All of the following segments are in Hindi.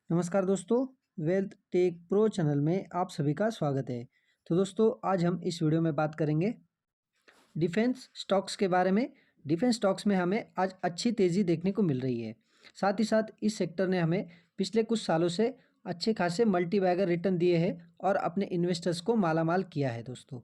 नमस्कार दोस्तों, वेल्थ टेक प्रो चैनल में आप सभी का स्वागत है। तो दोस्तों, आज हम इस वीडियो में बात करेंगे डिफेंस स्टॉक्स के बारे में। डिफेंस स्टॉक्स में हमें आज अच्छी तेज़ी देखने को मिल रही है। साथ ही साथ इस सेक्टर ने हमें पिछले कुछ सालों से अच्छे खासे मल्टीबैगर रिटर्न दिए हैं और अपने इन्वेस्टर्स को मालामाल किया है। दोस्तों,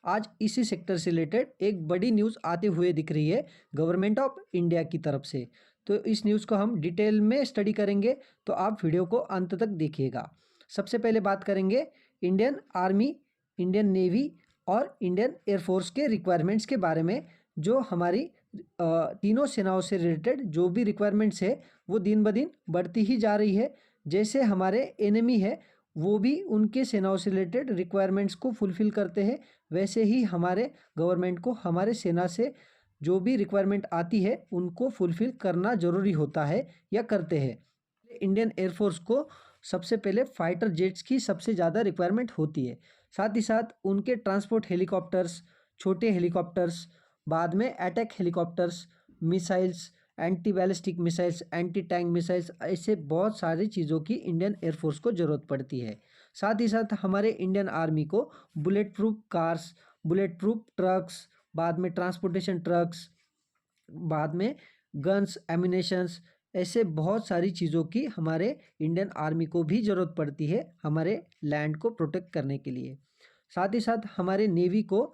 आज इसी सेक्टर से रिलेटेड एक बड़ी न्यूज़ आते हुए दिख रही है गवर्नमेंट ऑफ इंडिया की तरफ से। तो इस न्यूज़ को हम डिटेल में स्टडी करेंगे, तो आप वीडियो को अंत तक देखिएगा। सबसे पहले बात करेंगे इंडियन आर्मी, इंडियन नेवी और इंडियन एयरफोर्स के रिक्वायरमेंट्स के बारे में। जो हमारी तीनों सेनाओं से रिलेटेड जो भी रिक्वायरमेंट्स है वो दिन ब दिन बढ़ती ही जा रही है। जैसे हमारे एनिमी है वो भी उनके सेनाओं से रिलेटेड रिक्वायरमेंट्स को फुलफ़िल करते हैं, वैसे ही हमारे गवर्नमेंट को हमारे सेना से जो भी रिक्वायरमेंट आती है उनको फुलफ़िल करना ज़रूरी होता है या करते हैं। इंडियन एयरफोर्स को सबसे पहले फाइटर जेट्स की सबसे ज़्यादा रिक्वायरमेंट होती है। साथ ही साथ उनके ट्रांसपोर्ट हेलीकॉप्टर्स, छोटे हेलीकॉप्टर्स, बाद में attack helicopters, missiles, anti ballistic missiles, anti tank missiles, ऐसे बहुत सारी चीज़ों की इंडियन एयरफोर्स को ज़रूरत पड़ती है। साथ ही साथ हमारे इंडियन आर्मी को bullet proof cars, bullet proof trucks, बाद में ट्रांसपोर्टेशन ट्रक्स, बाद में गन्स, एम्यूनेशंस, ऐसे बहुत सारी चीज़ों की हमारे इंडियन आर्मी को भी ज़रूरत पड़ती है हमारे लैंड को प्रोटेक्ट करने के लिए। साथ ही साथ हमारे नेवी को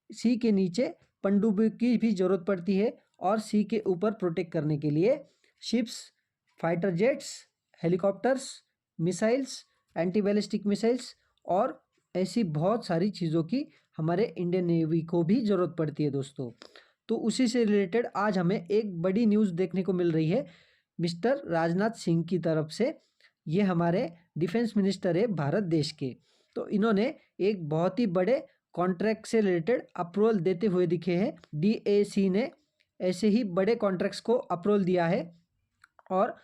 सी के नीचे पनडुब्बी की भी ज़रूरत पड़ती है और सी के ऊपर प्रोटेक्ट करने के लिए ships, fighter jets, helicopters, missiles, anti ballistic missiles और ऐसी बहुत सारी चीज़ों की हमारे इंडियन नेवी को भी ज़रूरत पड़ती है। दोस्तों, तो उसी से रिलेटेड आज हमें एक बड़ी न्यूज़ देखने को मिल रही है मिस्टर राजनाथ सिंह की तरफ से। ये हमारे डिफेंस मिनिस्टर है भारत देश के। तो इन्होंने एक बहुत ही बड़े कॉन्ट्रैक्ट से रिलेटेड अप्रूवल देते हुए दिखे हैं। डीएसी ने ऐसे ही बड़े कॉन्ट्रैक्ट्स को अप्रूवल दिया है और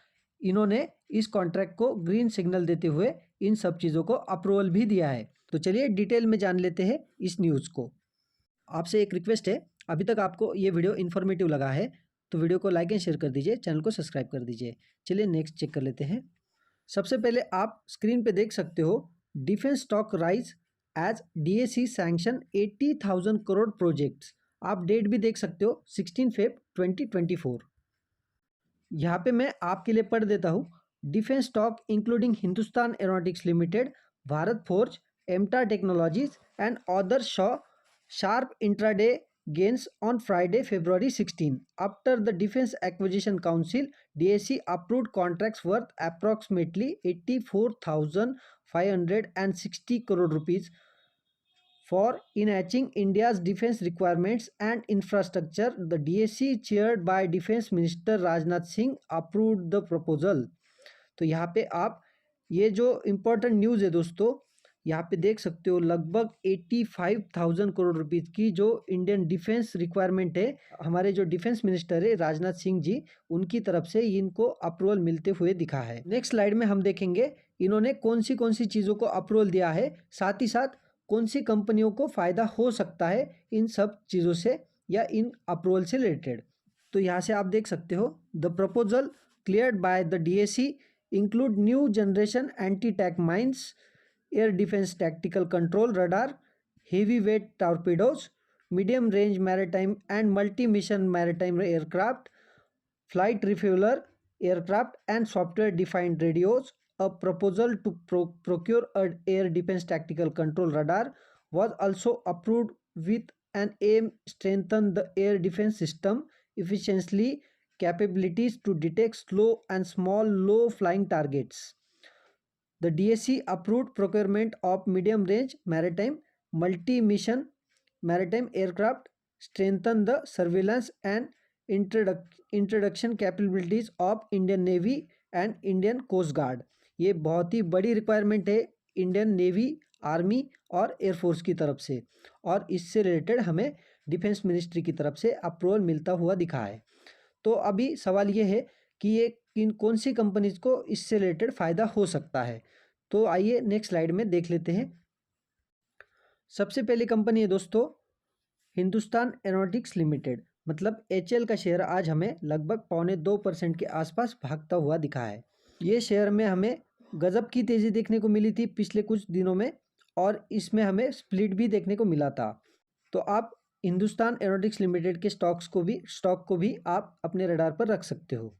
इन्होंने इस कॉन्ट्रैक्ट को ग्रीन सिग्नल देते हुए इन सब चीज़ों को अप्रूवल भी दिया है। तो चलिए डिटेल में जान लेते हैं इस न्यूज़ को। आपसे एक रिक्वेस्ट है, अभी तक आपको ये वीडियो इन्फॉर्मेटिव लगा है तो वीडियो को लाइक एंड शेयर कर दीजिए, चैनल को सब्सक्राइब कर दीजिए। चलिए नेक्स्ट चेक कर लेते हैं। सबसे पहले आप स्क्रीन पे देख सकते हो defence stock rise as DAC sanction 80,000 crore projects. आप डेट भी देख सकते हो 16 फेब 2024। यहाँ पे मैं आपके लिए पढ़ देता हूँ। Defence stock including Hindustan Aeronautics Limited, Bharat Forge, MTAR Technologies and other saw sharp intraday gains on Friday, February 16. After the Defense Acquisition Council (DAC) approved contracts worth approximately 84,560 crore rupees for enhancing India's defense requirements and infrastructure, the DAC chaired by Defense Minister Rajnath Singh approved the proposal. तो यहाँ पे आप ये जो इम्पोर्टेंट न्यूज़ है दोस्तों, यहाँ पे देख सकते हो लगभग 85,000 करोड़ रुपीज़ की जो इंडियन डिफेंस रिक्वायरमेंट है, हमारे जो डिफेंस मिनिस्टर है राजनाथ सिंह जी, उनकी तरफ से इनको अप्रूवल मिलते हुए दिखा है। नेक्स्ट स्लाइड में हम देखेंगे इन्होंने कौन सी चीज़ों को अप्रूवल दिया है, साथ ही साथ कौन सी कंपनियों को फ़ायदा हो सकता है इन सब चीज़ों से या इन अप्रूवल से रिलेटेड। तो यहाँ से आप देख सकते हो the proposal cleared by the DAC include new generation anti-tank mines, air defense tactical control radar, heavyweight torpedoes, medium range maritime and multi-mission maritime aircraft, flight refueler aircraft and software defined radios. A proposal to procure an air defense tactical control radar was also approved with an aim strengthen the air defense system efficiently capabilities to detect slow and small low-flying targets. The DSC approved procurement of medium-range maritime multi-mission maritime aircraft, strengthen the surveillance and introduction capabilities of Indian Navy and Indian Coast Guard. ये बहुत ही बड़ी रिक्वायरमेंट है इंडियन नेवी, आर्मी और एयरफोर्स की तरफ से, और इससे रिलेटेड हमें डिफेंस मिनिस्ट्री की तरफ से अप्रूवल मिलता हुआ दिखा है। तो अभी सवाल ये है कि ये कौन सी कंपनीज को इससे रिलेटेड फ़ायदा हो सकता है। तो आइए नेक्स्ट स्लाइड में देख लेते हैं। सबसे पहली कंपनी है दोस्तों हिंदुस्तान एरोनॉटिक्स लिमिटेड, मतलब एचएल का शेयर आज हमें लगभग 2.25% के आसपास भागता हुआ दिखा है। ये शेयर में हमें गजब की तेज़ी देखने को मिली थी पिछले कुछ दिनों में और इसमें हमें स्प्लिट भी देखने को मिला था। तो आप हिंदुस्तान एरोनॉटिक्स लिमिटेड के स्टॉक को भी आप अपने रडार पर रख सकते हो।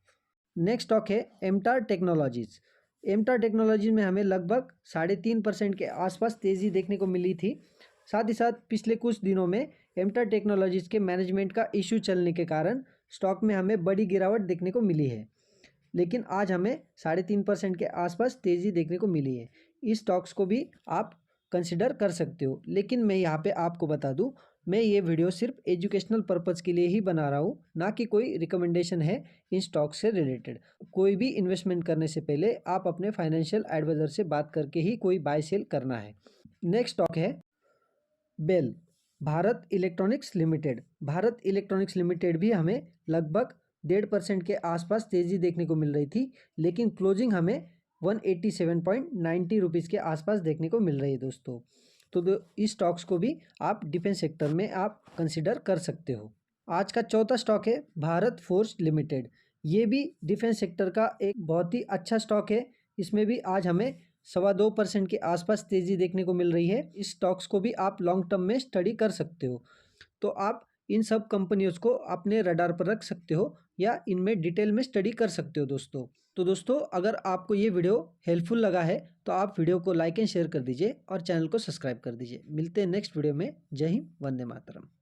नेक्स्ट स्टॉक है एमटार टेक्नोलॉजीज़। एमटार टेक्नोलॉजीज में हमें लगभग 3.5% के आसपास तेज़ी देखने को मिली थी। साथ ही साथ पिछले कुछ दिनों में एमटार टेक्नोलॉजीज़ के मैनेजमेंट का इशू चलने के कारण स्टॉक में हमें बड़ी गिरावट देखने को मिली है, लेकिन आज हमें 3.5% के आसपास तेज़ी देखने को मिली है। इस स्टॉक्स को भी आप कंसिडर कर सकते हो। लेकिन मैं यहाँ पे आपको बता दूँ, मैं ये वीडियो सिर्फ एजुकेशनल पर्पज़ के लिए ही बना रहा हूँ, ना कि कोई रिकमेंडेशन है इन स्टॉक से रिलेटेड। कोई भी इन्वेस्टमेंट करने से पहले आप अपने फाइनेंशियल एडवाइज़र से बात करके ही कोई बाय सेल करना है। नेक्स्ट स्टॉक है BEL, Bharat electronics limited. Bharat electronics limited भी हमें लगभग 1.5% के आसपास तेज़ी देखने को मिल रही थी, लेकिन क्लोजिंग हमें 187.90 रुपीज़ के आसपास देखने को मिल रही है दोस्तों। तो इस स्टॉक्स को भी आप डिफेंस सेक्टर में आप कंसिडर कर सकते हो। आज का चौथा स्टॉक है भारत फोर्ज लिमिटेड। ये भी डिफेंस सेक्टर का एक बहुत ही अच्छा स्टॉक है। इसमें भी आज हमें 2.25% के आसपास तेज़ी देखने को मिल रही है। इस स्टॉक्स को भी आप लॉन्ग टर्म में स्टडी कर सकते हो। तो आप इन सब कंपनियों को अपने रडार पर रख सकते हो या इनमें डिटेल में स्टडी कर सकते हो दोस्तों। तो दोस्तों, अगर आपको ये वीडियो हेल्पफुल लगा है तो आप वीडियो को लाइक एंड शेयर कर दीजिए और चैनल को सब्सक्राइब कर दीजिए। मिलते हैं नेक्स्ट वीडियो में। जय हिंद, वंदे मातरम।